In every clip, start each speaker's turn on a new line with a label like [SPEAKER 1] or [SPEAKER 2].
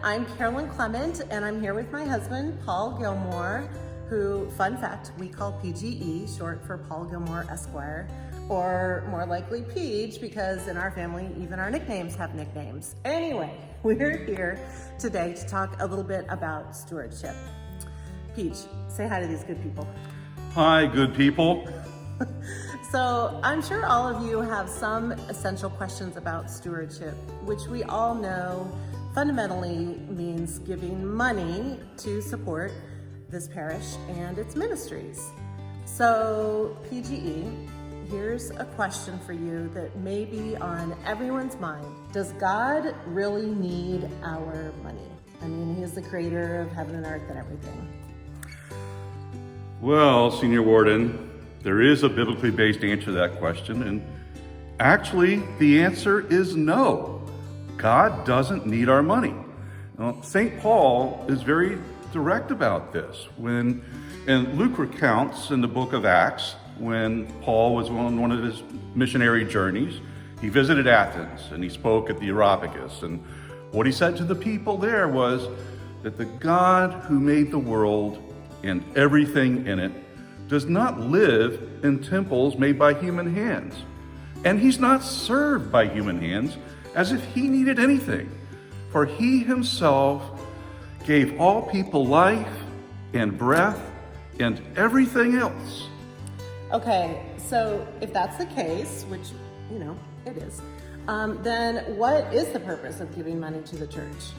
[SPEAKER 1] I'm Carolyn Clement, and I'm here with my husband, Paul Gilmore, who, fun fact, we call PGE, short for Paul Gilmore Esquire, or more likely Peach, because in our family, even our nicknames have nicknames. Anyway, we're here today to talk a little bit about stewardship. Peach, say hi to these good people.
[SPEAKER 2] Hi, good people.
[SPEAKER 1] So I'm sure all of you have some essential questions about stewardship, which we all know fundamentally means giving money to support this parish and its ministries. So PGE, here's a question for you that may be on everyone's mind. Does God really need our money? I mean, He is the creator of heaven and earth and everything.
[SPEAKER 2] Well, Senior Warden, there is a biblically based answer to that question, and actually the answer is no. God doesn't need our money. Now, St. Paul is very direct about this. And Luke recounts in the book of Acts, when Paul was on one of his missionary journeys, he visited Athens and he spoke at the Areopagus. And what he said to the people there was that the God who made the world and everything in it does not live in temples made by human hands. And he's not served by human hands as if he needed anything. For he himself gave all people life and breath and everything else.
[SPEAKER 1] Okay, so if that's the case, which, you know, it is, then what is the purpose of giving money to the church?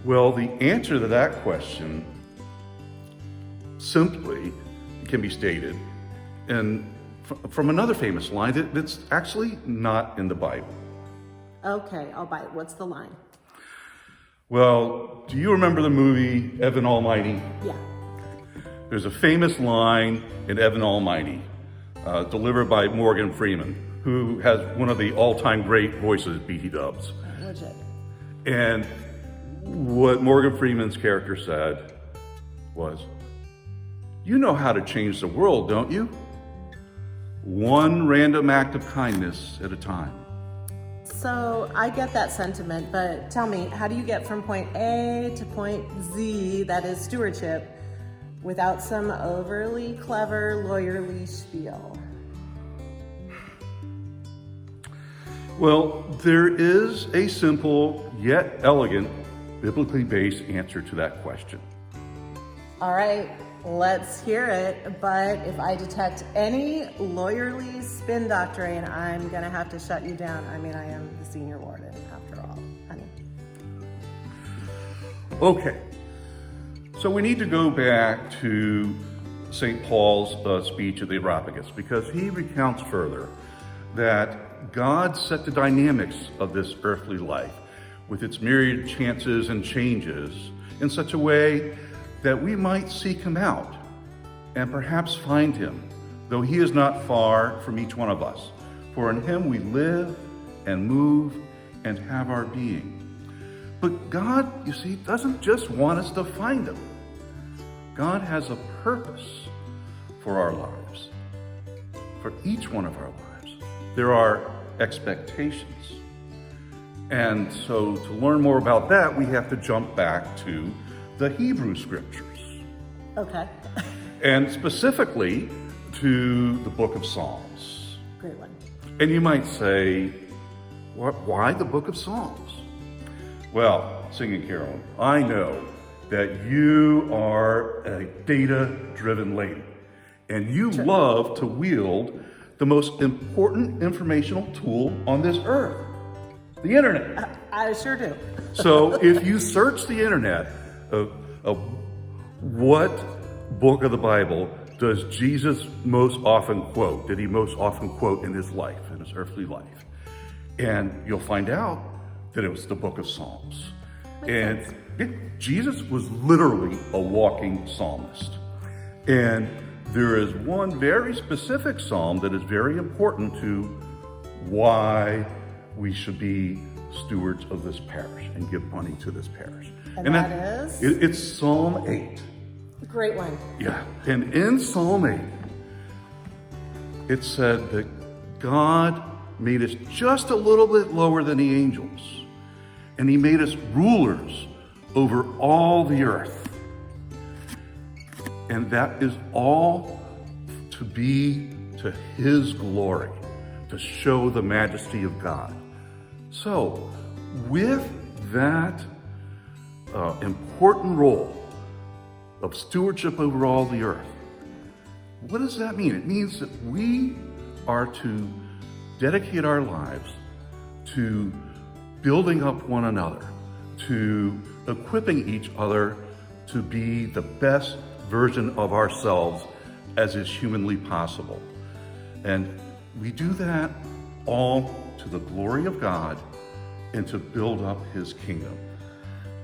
[SPEAKER 2] Well, the answer to that question simply can be stated from another famous line that's actually not in the Bible.
[SPEAKER 1] Okay, I'll bite. What's the line?
[SPEAKER 2] Well, do you remember the movie Evan Almighty?
[SPEAKER 1] Yeah.
[SPEAKER 2] There's a famous line in Evan Almighty, delivered by Morgan Freeman, who has one of the all-time great voices, BT Dubs.
[SPEAKER 1] Legit.
[SPEAKER 2] And what Morgan Freeman's character said was, "You know how to change the world, don't you? One random act of kindness at a time."
[SPEAKER 1] So I get that sentiment, but tell me, how do you get from point A to point Z, that is stewardship, without some overly clever lawyerly spiel?
[SPEAKER 2] Well, there is a simple yet elegant, biblically based answer to that question.
[SPEAKER 1] All right, let's hear it. But if I detect any lawyerly spin doctrine, I'm gonna have to shut you down. I mean, I am the senior warden after all, honey.
[SPEAKER 2] Okay, so we need to go back to St. Paul's speech at the Areopagus, because he recounts further that God set the dynamics of this earthly life with its myriad chances and changes in such a way that we might seek him out and perhaps find him, though he is not far from each one of us. For in him we live and move and have our being. But God, you see, doesn't just want us to find him. God has a purpose for our lives, for each one of our lives. There are expectations. And so to learn more about that, we have to jump back to the Hebrew scriptures.
[SPEAKER 1] Okay.
[SPEAKER 2] And specifically to the book of Psalms.
[SPEAKER 1] Great one.
[SPEAKER 2] And you might say, why the book of Psalms? Well, singing Carolyn, I know that you are a data-driven lady, and you
[SPEAKER 1] Sure.
[SPEAKER 2] love to wield the most important informational tool on this earth, the internet.
[SPEAKER 1] I sure do.
[SPEAKER 2] So if you search the internet of what book of the Bible does Jesus most often quote, did he most often quote in his life, in his earthly life? And you'll find out that it was the book of Psalms. And Jesus was literally a walking psalmist. And there is one very specific psalm that is very important to why we should be stewards of this parish and give money to this parish.
[SPEAKER 1] And that is?
[SPEAKER 2] It's Psalm 8.
[SPEAKER 1] Great one.
[SPEAKER 2] Yeah, and in Psalm 8, it said that God made us just a little bit lower than the angels. and he made us rulers over all the earth. And that is all to be to his glory, to show the majesty of God. So, with that important role of stewardship over all the earth, what does that mean? It means that we are to dedicate our lives to building up one another, to equipping each other to be the best version of ourselves as is humanly possible. And we do that all to the glory of God and to build up his kingdom.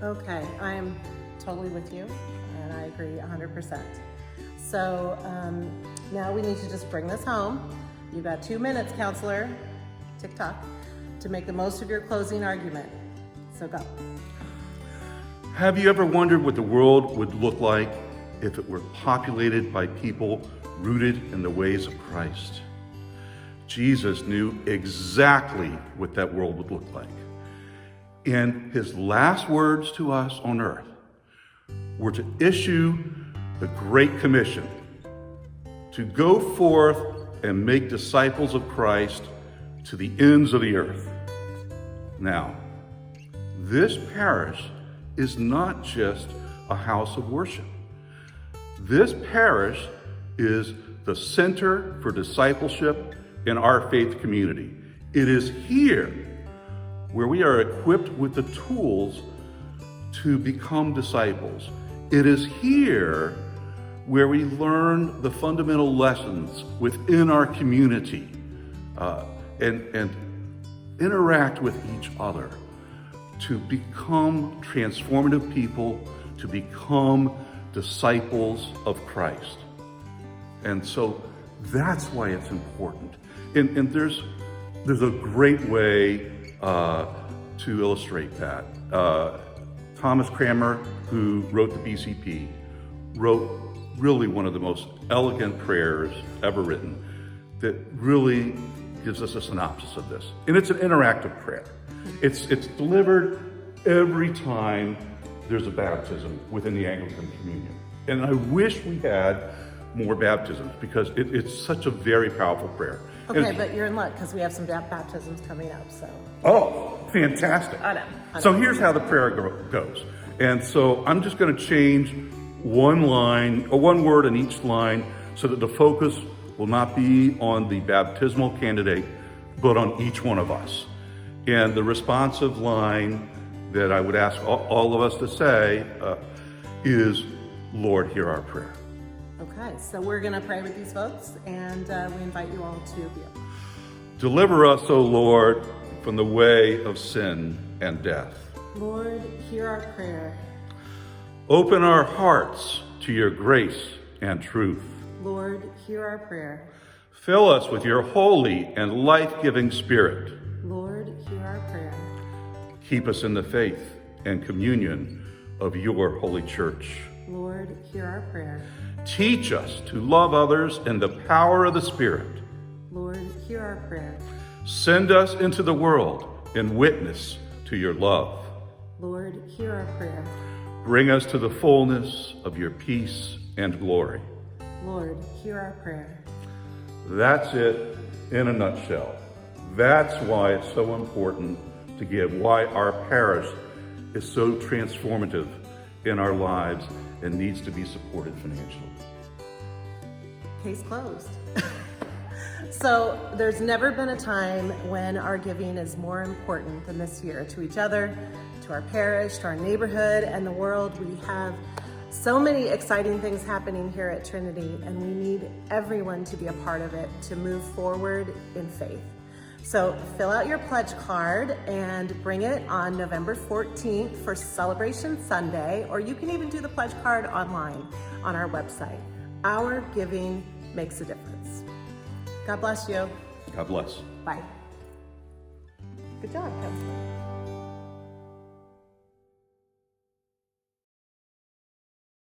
[SPEAKER 1] Okay, I am totally with you, and I agree 100%. So now we need to just bring this home. You've got 2 minutes, counselor, tick-tock, to make the most of your closing argument. So go.
[SPEAKER 2] Have you ever wondered what the world would look like if it were populated by people rooted in the ways of Christ? Jesus knew exactly what that world would look like. And his last words to us on earth were to issue the Great Commission, to go forth and make disciples of Christ to the ends of the earth. Now, this parish is not just a house of worship. This parish is the center for discipleship in our faith community. It is here where we are equipped with the tools to become disciples. It is here where we learn the fundamental lessons within our community and interact with each other to become transformative people, to become disciples of Christ. And so that's why it's important. And there's a great way to illustrate that. Thomas Cranmer, who wrote the BCP, wrote really one of the most elegant prayers ever written that really gives us a synopsis of this. And it's an interactive prayer. It's delivered every time there's a baptism within the Anglican Communion. And I wish we had more baptisms because it's such a very powerful prayer.
[SPEAKER 1] Okay, but you're in luck because we have some baptisms coming up, so.
[SPEAKER 2] Oh, fantastic.
[SPEAKER 1] I know.
[SPEAKER 2] So here's how the prayer goes. And so I'm just going to change one line, or one word in each line, so that the focus will not be on the baptismal candidate, but on each one of us. And the responsive line that I would ask all of us to say is, Lord, hear our prayer.
[SPEAKER 1] Okay, so we're going to pray with these folks, and we invite you all to be up.
[SPEAKER 2] Deliver us, O Lord, from the way of sin and death.
[SPEAKER 1] Lord, hear our prayer.
[SPEAKER 2] Open our hearts to your grace and truth.
[SPEAKER 1] Lord, hear our prayer.
[SPEAKER 2] Fill us with your holy and life-giving Spirit.
[SPEAKER 1] Lord, hear our prayer.
[SPEAKER 2] Keep us in the faith and communion of your holy church.
[SPEAKER 1] Lord, hear our prayer.
[SPEAKER 2] Teach us to love others in the power of the Spirit.
[SPEAKER 1] Lord, hear our prayer.
[SPEAKER 2] Send us into the world in witness to your love.
[SPEAKER 1] Lord, hear our prayer.
[SPEAKER 2] Bring us to the fullness of your peace and glory.
[SPEAKER 1] Lord, hear our prayer.
[SPEAKER 2] That's it in a nutshell. That's why it's so important to give, why our parish is so transformative in our lives and needs to be supported financially.
[SPEAKER 1] Case closed. So there's never been a time when our giving is more important than this year, to each other, to our parish, to our neighborhood, and the world. We have so many exciting things happening here at Trinity, and we need everyone to be a part of it to move forward in faith. So fill out your pledge card and bring it on November 14th for Celebration Sunday, or you can even do the pledge card online on our website. Our giving makes a difference. God bless you.
[SPEAKER 2] God bless.
[SPEAKER 1] Bye. Good job, Counselor.